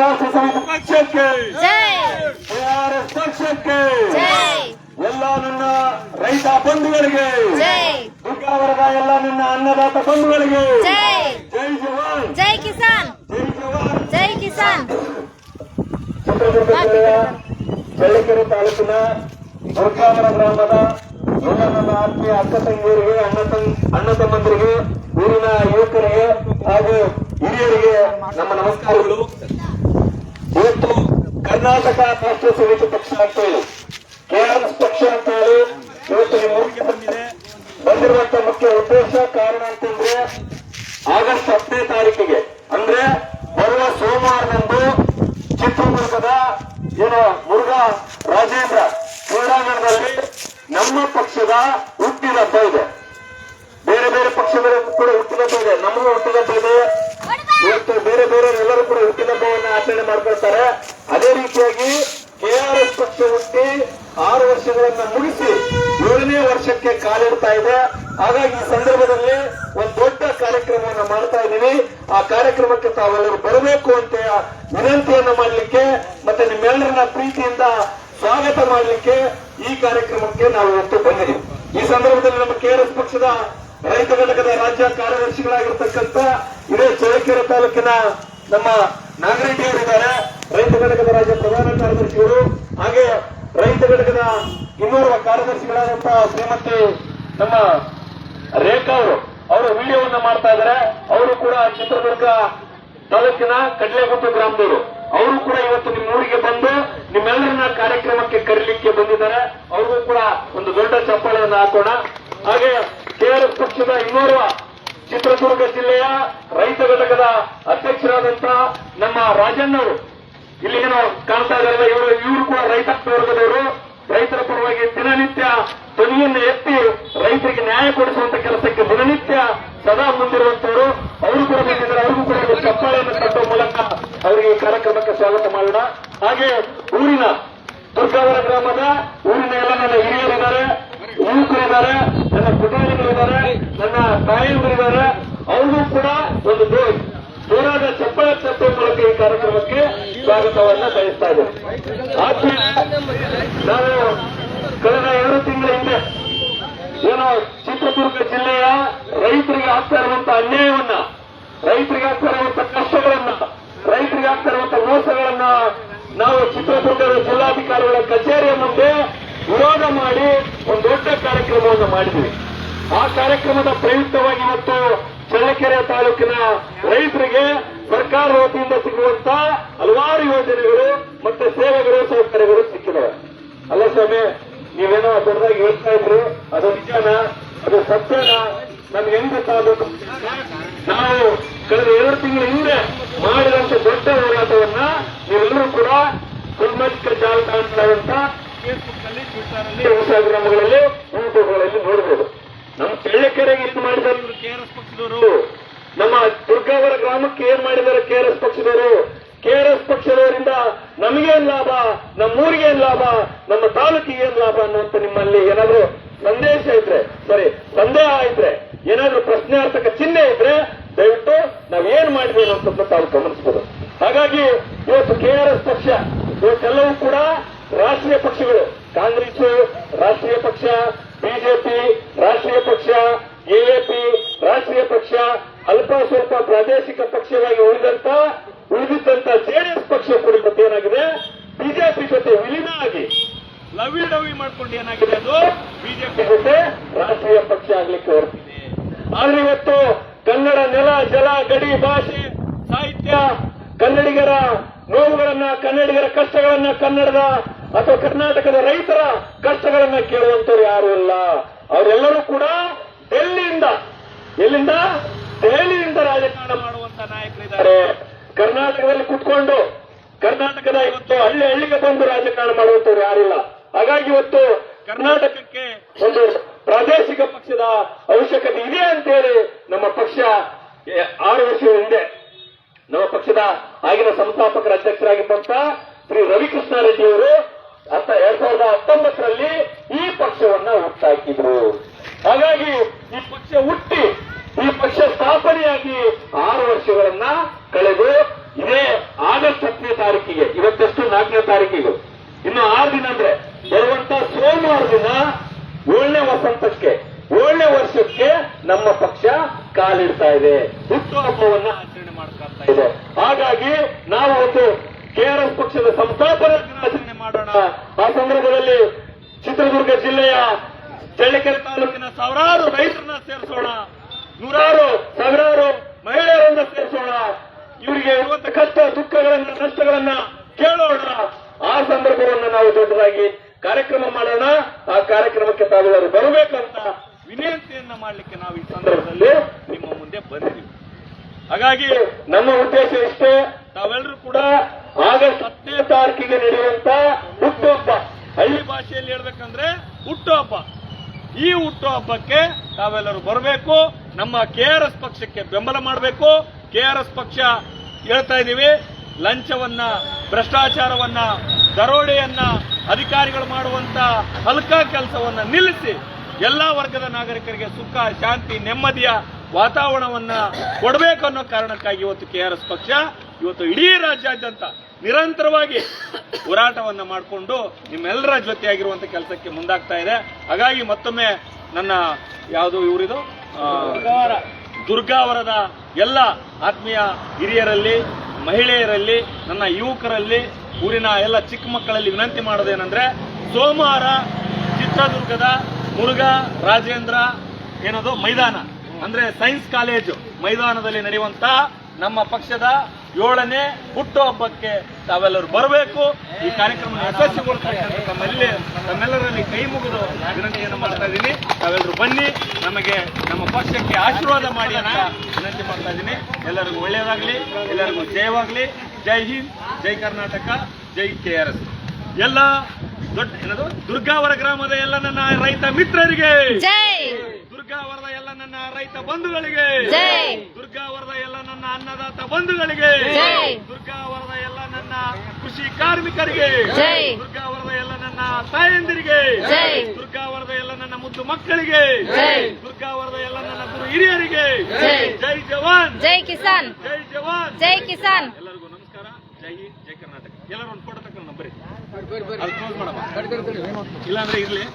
ರಾಷ್ಟ್ರ ಸಮಿತಿ ಪಕ್ಷಕ್ಕೆ, ಕೆಆರ್ಎಸ್ ಪಕ್ಷಕ್ಕೆ, ಎಲ್ಲ ನನ್ನ ರೈತ ಬಂಧುಗಳಿಗೆ, ದುರ್ಗಾವರದ ಎಲ್ಲ ನನ್ನ ಅನ್ನದಾತ ಬಂಧುಗಳಿಗೆ ಜೈ ಜವಾನ್, ಜೈ ಕಿಸಾನ್, ಜೈ ಜವಾನ್, ಜೈ ಕಿಸಾನ್. ಚಿತ್ರದುರ್ಗ ಜಿಲ್ಲೆಯ ಚಳ್ಳಕೆರೆ ತಾಲೂಕಿನ ದುರ್ಗಾವರ ಗ್ರಾಮದ ಎಲ್ಲ ನನ್ನ ಆತ್ಮೀಯ ಅಕ್ಕ ತಂಗಿಯರಿಗೆ, ಅಣ್ಣ ತಮ್ಮಂದರಿಗೆ, ಊರಿನ ಯುವಕರಿಗೆ ಹಾಗೂ ಹಿರಿಯರಿಗೆ ನಮ್ಮ ನಮಸ್ಕಾರಗಳು. ಇವತ್ತು ಕರ್ನಾಟಕ ರಾಷ್ಟ್ರ ಸಮಿತಿ ಪಕ್ಷ ಅಂತ ಹೇಳಿ, ಕೆಆರ್ಎಸ್ ಪಕ್ಷ ಅಂತ ಹೇಳಿ ಇವತ್ತು ನಿಮ್ಮ ಊರಿಗೆ ಬಂದಿರುವಂತ ಮುಖ್ಯ ಉದ್ದೇಶ ಕಾರಣ ಅಂತಂದ್ರೆ ಆಗಸ್ಟ್ 10ನೇ ತಾರೀಕಿಗೆ ಅಂದ್ರೆ ಬರುವ ಸೋಮವಾರದಂದು ಚಿತ್ರದುರ್ಗದ ಮುರುಘಾ ರಾಜೇಂದ್ರ ಕ್ರೀಡಾಂಗಣದಲ್ಲಿ ನಮ್ಮ ಪಕ್ಷದ ಹುಟ್ಟಿದಬ್ಬ ಇದೆ. ಬೇರೆ ಬೇರೆ ಪಕ್ಷಗಳು ಕೂಡ ಹುಟ್ಟಿದಬ್ಬ ಇದೆ, ನಮಗೂ ಹುಟ್ಟಿದಬ್ಬ ಇದೆ. ಇವತ್ತು ಬೇರೆ ಬೇರೆ ಎಲ್ಲರೂ ಕೂಡ ಹುಟ್ಟಿದಬ್ಬವನ್ನು ಆಚರಣೆ ಮಾಡ್ಕೊಳ್ತಾರೆ. ಅದೇ ರೀತಿಯಾಗಿ ಕೆಆರ್ಎಸ್ ಪಕ್ಷ ಹುಟ್ಟಿ 6 ವರ್ಷಗಳನ್ನ ಮುಗಿಸಿ 7ನೇ ವರ್ಷಕ್ಕೆ ಕಾಲಿಡ್ತಾ ಇದೆ. ಹಾಗಾಗಿ ಈ ಸಂದರ್ಭದಲ್ಲಿ ಒಂದು ದೊಡ್ಡ ಕಾರ್ಯಕ್ರಮವನ್ನು ಮಾಡ್ತಾ ಇದ್ದೀವಿ. ಆ ಕಾರ್ಯಕ್ರಮಕ್ಕೆ ತಾವೆಲ್ಲರೂ ಬರಬೇಕು ಅಂತ ವಿನಂತಿಯನ್ನ ಮಾಡಲಿಕ್ಕೆ ಮತ್ತೆ ನಿಮ್ಮೆಲ್ಲರನ್ನ ಪ್ರೀತಿಯಿಂದ ಸ್ವಾಗತ ಮಾಡಲಿಕ್ಕೆ ಈ ಕಾರ್ಯಕ್ರಮಕ್ಕೆ ನಾವು ಇವತ್ತು ಬಂದಿದ್ದೀವಿ. ಈ ಸಂದರ್ಭದಲ್ಲಿ ನಮ್ಮ ಕೆಆರ್ಎಸ್ ಪಕ್ಷದ ರೈತ ಘಟಕದ ರಾಜ್ಯ ಕಾರ್ಯದರ್ಶಿಗಳಾಗಿರ್ತಕ್ಕಂಥ ಇದೇ ಚಳ್ಳಕೆರೆ ತಾಲೂಕಿನ ನಮ್ಮ ನಾಗರೆಡ್ಡಿ ಅವರಿದ್ದಾರೆ, ರೈತ ಘಟಕದ ರಾಜ್ಯ ಪ್ರಧಾನ ಕಾರ್ಯದರ್ಶಿಗಳು. ಹಾಗೆ ರೈತ ಘಟಕದ ಇನ್ನೋರ್ವ ಕಾರ್ಯದರ್ಶಿಗಳಾದಂತಹ ಶ್ರೀಮತಿ ನಮ್ಮ ರೇಖಾ ಅವರು ವಿಡಿಯೋವನ್ನ ಮಾಡ್ತಾ ಇದ್ದಾರೆ. ಅವರು ಕೂಡ ಚಿತ್ರದುರ್ಗ ತಾಲೂಕಿನ ಕಡ್ಲೆಗುಡ್ಡ ಗ್ರಾಮದವರು. ಅವರು ಕೂಡ ಇವತ್ತು ನಿಮ್ಮ ಊರಿಗೆ ಬಂದು ನಿಮ್ಮೆಲ್ಲರನ್ನ ಕಾರ್ಯಕ್ರಮಕ್ಕೆ ಕರೀಲಿಕ್ಕೆ ಬಂದಿದ್ದಾರೆ. ಅವ್ರಿಗೂ ಕೂಡ ಒಂದು ದೊಡ್ಡ ಚಪ್ಪಾಳೆಯನ್ನು ಹಾಕೋಣ. ಹಾಗೆ ಕೆಆರ್ಎಸ್ ಪಕ್ಷದ ಇನ್ನೋರ್ವ ಚಿತ್ರದುರ್ಗ ಜಿಲ್ಲೆಯ ರೈತ ಘಟಕದ ಅಧ್ಯಕ್ಷರಾದಂತಹ ನಮ್ಮ ರಾಜಣ್ಣವರು ಇಲ್ಲಿ ಏನೋ ಕಾಣ್ತಾ ಇದ್ದಾರೆ. ಇವರು ಕೂಡ ರೈತ ವರ್ಗದವರು. ರೈತರ ಪರವಾಗಿ ದಿನನಿತ್ಯ ಧ್ವನಿಯನ್ನು ಎತ್ತಿ ರೈತರಿಗೆ ನ್ಯಾಯ ಕೊಡಿಸುವಂತ ಕೆಲಸಕ್ಕೆ ದಿನನಿತ್ಯ ಸದಾ ಮುಂದಿರುವಂತವರು. ಅವರು ಕೂಡ ಬಂದಿದ್ದಾರೆ. ಅವ್ರಿಗೂ ಕೂಡ ಒಂದು ಚಪ್ಪಾಳೆಯನ್ನು ಕಟ್ಟುವ ಮೂಲಕ ಅವರಿಗೆ ಈ ಕಾರ್ಯಕ್ರಮಕ್ಕೆ ಸ್ವಾಗತ ಮಾಡೋಣ. ಹಾಗೆ ಊರಿನ ದುರ್ಗಾವರ ಗ್ರಾಮದ ಊರಿನ ಎಲ್ಲ ನನ್ನ ಹಿರಿಯರಿದ್ದಾರೆ, ಯುವಕರಿದ್ದಾರೆ, ನನ್ನ ಪುಟಾಣಿಗಳಿದ್ದಾರೆ, ನನ್ನ ತಾಯಿಯರಿದ್ದಾರೆ. ಅವ್ರಿಗೂ ಕೂಡ ಒಂದು ಜೋರಾದ ಚಪ್ಪಾಳೆ ತಟ್ಟುವ ಮೂಲಕ ಈ ಕಾರ್ಯಕ್ರಮಕ್ಕೆ ಸ್ವಾಗತವನ್ನ ಬಯಸ್ತಾ ಇದ್ದೇವೆ. ಆದ್ಮೇಲೆ ನಾನು ಕಳೆದ 2 ತಿಂಗಳ ಹಿಂದೆ ಏನೋ ಚಿತ್ರದುರ್ಗ ಜಿಲ್ಲೆಯ ರೈತರಿಗೆ ಆಗ್ತಾ ಇರುವಂತಹ ಅನ್ಯಾಯವನ್ನ, ರೈತರಿಗೆ ಆಗ್ತಾ ಇರುವಂತಹ ಕಷ್ಟಗಳನ್ನ, ರೈತರಿಗೆ ಆಗ್ತಾ ಇರುವಂತಹ ಮೋಸಗಳನ್ನ ನಾವು ಚಿತ್ರದುರ್ಗದ ಜಿಲ್ಲಾಧಿಕಾರಿಗಳ ಕಚೇರಿಯ ಮುಂದೆ ವಿರೋಧ ಮಾಡಿ ಒಂದು ದೊಡ್ಡ ಕಾರ್ಯಕ್ರಮವನ್ನು ಮಾಡಿದ್ವಿ. ಆ ಕಾರ್ಯಕ್ರಮದ ಪ್ರಯುಕ್ತವಾಗಿ ಇವತ್ತು ಚಳ್ಳಕೆರೆ ತಾಲೂಕಿನ ರೈತರಿಗೆ ಸರ್ಕಾರದ ವತಿಯಿಂದ ಸಿಗುವಂತ ಹಲವಾರು ಯೋಜನೆಗಳು ಮತ್ತೆ ಸೇವೆಗಳು, ಸೌಕರ್ಯಗಳು ಸಿಕ್ಕಿದವೆ. ಅಲ್ಲ ಸ್ವಾಮಿ, ನೀವೇನೋ ದೊಡ್ಡದಾಗಿ ಹೇಳ್ತಾ ಇದ್ರು, ಅದು ನಿಜಾನ, ಅದು ಸತ್ಯನ, ನಮ್ಗೆ ಹೆಂಗ್ ಗೊತ್ತಾಗಬೇಕು? ನಾವು ಕಳೆದ 2 ತಿಂಗಳ ಹಿಂದೆ ಮಾಡಿದಂತ ದೊಡ್ಡ ಹೋರಾಟವನ್ನ ನೀವೆಲ್ಲರೂ ಕೂಡ ಸಾಮಾಜಿಕ ಜಾಲತಾಣಗಳಂತ ಫೇಸ್ಬುಕ್ ನಲ್ಲಿ, ಟ್ವಿಟರ್ ಅಲ್ಲಿ, ಇನ್ಸ್ಟಾಗ್ರಾಮ್ಗಳಲ್ಲಿ, ಯೂಟ್ಯೂಬ್ಗಳಲ್ಲಿ ನೋಡಬಹುದು. ನಮ್ಮ ಚಳ್ಳಕೆರೆಗೆ ಏನು ಮಾಡಿದ್ದಾರೆ ಕೆಆರ್ಎಸ್ ಪಕ್ಷದವರು, ನಮ್ಮ ದುರ್ಗಾವರ ಗ್ರಾಮಕ್ಕೆ ಏನ್ ಮಾಡಿದ್ದಾರೆ ಕೆಆರ್ಎಸ್ ಪಕ್ಷದವರು, ಕೆಆರ್ಎಸ್ ಪಕ್ಷದವರಿಂದ ನಮಗೇನ್ ಲಾಭ, ನಮ್ಮೂರಿಗೆ ಏನ್ ಲಾಭ, ನಮ್ಮ ತಾಲೂಕಿಗೆ ಏನ್ ಲಾಭ ಅನ್ನುವಂತ ನಿಮ್ಮಲ್ಲಿ ಏನಾದ್ರೂ ಸಂದೇಶ ಇದ್ರೆ, ಸಂದೇಹ ಇದ್ರೆ, ಏನಾದ್ರೂ ಪ್ರಶ್ನಾರ್ಥಕ ಚಿಹ್ನೆ ಇದ್ರೆ ದಯವಿಟ್ಟು ನಾವೇನ್ ಮಾಡಿದ್ವಿ ಅನ್ನೋದನ್ನ ತಾವು ಗಮನಿಸಬಹುದು. ಹಾಗಾಗಿ ಇವತ್ತು ಕೆಆರ್ಎಸ್ ಪಕ್ಷ ಇವತ್ತೆಲ್ಲವೂ ಕೂಡ ರಾಷ್ಟ್ರೀಯ ಪಕ್ಷಗಳು, ಕಾಂಗ್ರೆಸ್ ರಾಷ್ಟ್ರೀಯ ಪಕ್ಷ, ಬಿಜೆಪಿ ರಾಷ್ಟ್ರೀಯ ಪಕ್ಷ, ಎಎಪಿ ರಾಷ್ಟ್ರೀಯ ಪಕ್ಷ, ಅಲ್ಪ ಸ್ವಲ್ಪ ಪ್ರಾದೇಶಿಕ ಪಕ್ಷವಾಗಿ ಉಳಿದಿದ್ದಂತ ಜೆಡಿಎಸ್ ಪಕ್ಷ ಕೂಡ ಏನಾಗಿದೆ, ಬಿಜೆಪಿ ಜೊತೆ ವಿಲೀನ ಆಗಿ ಲವಿ ಡವಿ ಮಾಡ್ಕೊಂಡು ಏನಾಗಿದೆ, ಅದು ಬಿಜೆಪಿ ಜೊತೆ ರಾಷ್ಟ್ರೀಯ ಪಕ್ಷ ಆಗ್ಲಿಕ್ಕೆ ಹೊರಟಿದೆ. ಆದ್ರೆ ಇವತ್ತು ಕನ್ನಡ ನೆಲ, ಜಲ, ಗಡಿ, ಭಾಷೆ, ಸಾಹಿತ್ಯ, ಕನ್ನಡಿಗರ ನೋವುಗಳನ್ನ, ಕನ್ನಡಿಗರ ಕಷ್ಟಗಳನ್ನ, ಕನ್ನಡದ ಅಥವಾ ಕರ್ನಾಟಕದ ರೈತರ ಕಷ್ಟಗಳನ್ನ ಕೇಳುವಂತವ್ರು ಯಾರು ಇಲ್ಲ. ಅವರೆಲ್ಲರೂ ಕೂಡ ದೆಹಲಿಯಿಂದ ರಾಜಕಾರಣ ಮಾಡುವಂತ ನಾಯಕರಿದ್ದಾರೆ. ಕರ್ನಾಟಕದಲ್ಲಿ ಕುತ್ಕೊಂಡು ಕರ್ನಾಟಕದ ಇವತ್ತು ಹಳ್ಳಿಗೆ ಬಂದು ರಾಜಕಾರಣ ಮಾಡುವಂತವ್ರು ಯಾರಿಲ್ಲ. ಹಾಗಾಗಿ ಇವತ್ತು ಕರ್ನಾಟಕಕ್ಕೆ ಒಂದು ಪ್ರಾದೇಶಿಕ ಪಕ್ಷದ ಅವಶ್ಯಕತೆ ಇದೆ ಅಂತೇಳಿ ನಮ್ಮ ಪಕ್ಷ 6 ವರ್ಷಗಳ ಹಿಂದೆ ನಮ್ಮ ಪಕ್ಷದ ಆಗಿನ ಸಂಸ್ಥಾಪಕರ ಅಧ್ಯಕ್ಷರಾಗಿದ್ದಂತ ಶ್ರೀ ರವಿಕೃಷ್ಣ ರೆಡ್ಡಿ ಅವರು 2019ರಲ್ಲಿ ಈ ಪಕ್ಷವನ್ನ ಹುಟ್ಟಾಕಿದ್ರು. ಹಾಗಾಗಿ ಈ ಪಕ್ಷ ಹುಟ್ಟಿ ಈ ಪಕ್ಷ ಸ್ಥಾಪನೆಯಾಗಿ 6 ವರ್ಷಗಳನ್ನ ಕಳೆದು ಇದೇ ಆಗಸ್ಟ್ 10ನೇ ತಾರೀಕಿಗೆ, ಇವತ್ತೆಷ್ಟು 4ನೇ ತಾರೀಕಿಗೂ ಇನ್ನು 6 ದಿನ ಅಂದ್ರೆ ಬರುವಂತ ಸೋಮವಾರ ದಿನ 7ನೇ ವಸಂತಕ್ಕೆ 7ನೇ ವರ್ಷಕ್ಕೆ ನಮ್ಮ ಪಕ್ಷ ಕಾಲಿಡ್ತಾ ಇದೆ, ಹುಟ್ಟುಹಬ್ಬವನ್ನ ಆಚರಣೆ ಮಾಡ್ತಾ ಇದೆ. ಹಾಗಾಗಿ ನಾವು ಒಂದು ಕೆಆರ್ಎಸ್ ಪಕ್ಷದ ಸಂಸ್ಥಾಪನಾ ದಿನಾಚರಣೆ ಮಾಡೋಣ. ಆ ಸಂದರ್ಭದಲ್ಲಿ ಚಿತ್ರದುರ್ಗ ಜಿಲ್ಲೆಯ ಚಳ್ಳಕೆರೆ ತಾಲೂಕಿನ ಸಾವಿರಾರು ರೈತರನ್ನ ಸೇರಿಸೋಣ, ನೂರಾರು ಸಾವಿರಾರು ಮಹಿಳೆಯರನ್ನ ಸೇರಿಸೋಣ, ಇವರಿಗೆ ಇರುವಂತ ಕಷ್ಟ ದುಃಖಗಳನ್ನ ನಷ್ಟಗಳನ್ನ ಕೇಳೋಣ. ಆ ಸಂದರ್ಭವನ್ನು ನಾವು ದೊಡ್ಡದಾಗಿ ಕಾರ್ಯಕ್ರಮ ಮಾಡೋಣ. ಆ ಕಾರ್ಯಕ್ರಮಕ್ಕೆ ತಾವೆಲ್ಲರೂ ಬರಬೇಕಂತ ವಿನಂತಿಯನ್ನ ಮಾಡಲಿಕ್ಕೆ ನಾವು ಈ ಸಂದರ್ಭದಲ್ಲಿ ನಿಮ್ಮ ಮುಂದೆ ಬಂದಿದ್ದೀವಿ. ಹಾಗಾಗಿ ನಮ್ಮ ಉದ್ದೇಶ ಇಷ್ಟೇ, ತಾವೆಲ್ಲರೂ ಕೂಡ ಆಗಸ್ಟ್ 10ನೇ ತಾರೀಕಿಗೆ ನಡೆಯುವಂತ ಹುಟ್ಟುಹಬ್ಬ, ಹಳ್ಳಿ ಭಾಷೆಯಲ್ಲಿ ಹೇಳ್ಬೇಕಂದ್ರೆ ಹುಟ್ಟುಹಬ್ಬ, ಈ ಹುಟ್ಟುಹಬ್ಬಕ್ಕೆ ತಾವೆಲ್ಲರೂ ಬರಬೇಕು. ನಮ್ಮ ಕೆಆರ್ಎಸ್ ಪಕ್ಷಕ್ಕೆ ಬೆಂಬಲ ಮಾಡಬೇಕು. ಕೆಆರ್ಎಸ್ ಪಕ್ಷ ಹೇಳ್ತಾ ಇದ್ದೀವಿ, ಲಂಚವನ್ನ, ಭ್ರಷ್ಟಾಚಾರವನ್ನ, ದರೋಡೆಯನ್ನ ಅಧಿಕಾರಿಗಳು ಮಾಡುವಂತ ಹಲ್ಕಾ ಕೆಲಸವನ್ನ ನಿಲ್ಲಿಸಿ ಎಲ್ಲಾ ವರ್ಗದ ನಾಗರಿಕರಿಗೆ ಸುಖ, ಶಾಂತಿ, ನೆಮ್ಮದಿಯ ವಾತಾವರಣವನ್ನ ಕೊಡಬೇಕು ಅನ್ನೋ ಕಾರಣಕ್ಕಾಗಿ ಇವತ್ತು ಕೆಆರ್ಎಸ್ ಪಕ್ಷ ಇವತ್ತು ಇಡೀ ರಾಜ್ಯಾದ್ಯಂತ ನಿರಂತರವಾಗಿ ಹೋರಾಟವನ್ನ ಮಾಡಿಕೊಂಡು ನಿಮ್ಮೆಲ್ಲರ ಜೊತೆಯಾಗಿರುವಂತ ಕೆಲಸಕ್ಕೆ ಮುಂದಾಗ್ತಾ ಇದೆ. ಹಾಗಾಗಿ ಮತ್ತೊಮ್ಮೆ ನನ್ನ ಯಾವುದು ಇವರಿದು ದುರ್ಗಾವರದ ಎಲ್ಲ ಆತ್ಮೀಯ ಹಿರಿಯರಲ್ಲಿ, ಮಹಿಳೆಯರಲ್ಲಿ, ನನ್ನ ಯುವಕರಲ್ಲಿ, ಊರಿನ ಎಲ್ಲ ಚಿಕ್ಕ ಮಕ್ಕಳಲ್ಲಿ ವಿನಂತಿ ಮಾಡೋದೇನೆಂದ್ರೆ, ಸೋಮವಾರ ಚಿತ್ರದುರ್ಗದ ಮುರುಘಾ ರಾಜೇಂದ್ರ ಏನದು ಮೈದಾನ ಅಂದ್ರೆ ಸೈನ್ಸ್ ಕಾಲೇಜು ಮೈದಾನದಲ್ಲಿ ನಡೆಯುವಂತ ನಮ್ಮ ಪಕ್ಷದ 7ನೇ ಹುಟ್ಟುಹಬ್ಬಕ್ಕೆ ತಾವೆಲ್ಲರೂ ಬರಬೇಕು. ಈ ಕಾರ್ಯಕ್ರಮ ಯಶಸ್ವಿಗೊಳಿಸಬೇಕಂತ ತಮ್ಮೆಲ್ಲರಲ್ಲಿ ಕೈ ಮುಗಿದು ವಿನಂತಿಯನ್ನು ಮಾಡ್ತಾ ಇದ್ದೀನಿ. ತಾವೆಲ್ಲರೂ ಬನ್ನಿ, ನಮಗೆ ನಮ್ಮ ಪಕ್ಷಕ್ಕೆ ಆಶೀರ್ವಾದ ಮಾಡಿ ಅಂತ ವಿನಂತಿ ಮಾಡ್ತಾ ಇದ್ದೀನಿ. ಎಲ್ಲರಿಗೂ ಒಳ್ಳೆಯದಾಗಲಿ, ಎಲ್ಲರಿಗೂ ಜಯವಾಗಲಿ. ಜೈ ಹಿಂದ್, ಜೈ ಕರ್ನಾಟಕ, ಜೈ ಕೆಆರ್ಎಸ್. ಎಲ್ಲ ದೊಡ್ಡ ಏನದು ದುರ್ಗಾವರ ಗ್ರಾಮದ ಎಲ್ಲ ನನ್ನ ರೈತ ಮಿತ್ರರಿಗೆ ಜೈ, ದುರ್ಗಾವರದ ಎಲ್ಲ ನನ್ನ ರೈತ ಬಂಧುಗಳಿಗೆ ಜೈ, ದುರ್ಗಾವರದ ಎಲ್ಲ ನನ್ನ ಅನ್ನದಾತ ಬಂಧುಗಳಿಗೆ ಜೈ, ದುರ್ಗಾವರದ ಎಲ್ಲ ನನ್ನ ಕೃಷಿ ಕಾರ್ಮಿಕರಿಗೆ ಜೈ, ದುರ್ಗಾವರದ ಎಲ್ಲ ನನ್ನ ತಾಯಂದಿರಿಗೆ ಜೈ, ದುರ್ಗಾವರದ ಎಲ್ಲ ನನ್ನ ಮುದ್ದು ಮಕ್ಕಳಿಗೆ ಜೈ, ದುರ್ಗಾವರದ ಎಲ್ಲ ನನ್ನ ಗುರು ಹಿರಿಯರಿಗೆ ಜೈ. ಜೈ ಜವಾನ್, ಜೈ ಕಿಸಾನ್, ಜೈ ಜವಾನ್, ಜೈ ಕಿಸಾನ್. ಎಲ್ಲರಿಗೂ ನಮಸ್ಕಾರ. ಜೈ ಹಿಂದ್, ಜೈ ಕರ್ನಾಟಕ. ಎಲ್ಲರೂ ಒಂದು ಫೋಟೋ ತಗೊಂಡು ನಂಬರಿ, ಅದು ಕ್ಲೋಸ್ ಮಾಡಮ್ಮ, ಇಲ್ಲಾಂದ್ರೆ ಇರ್ಲಿ.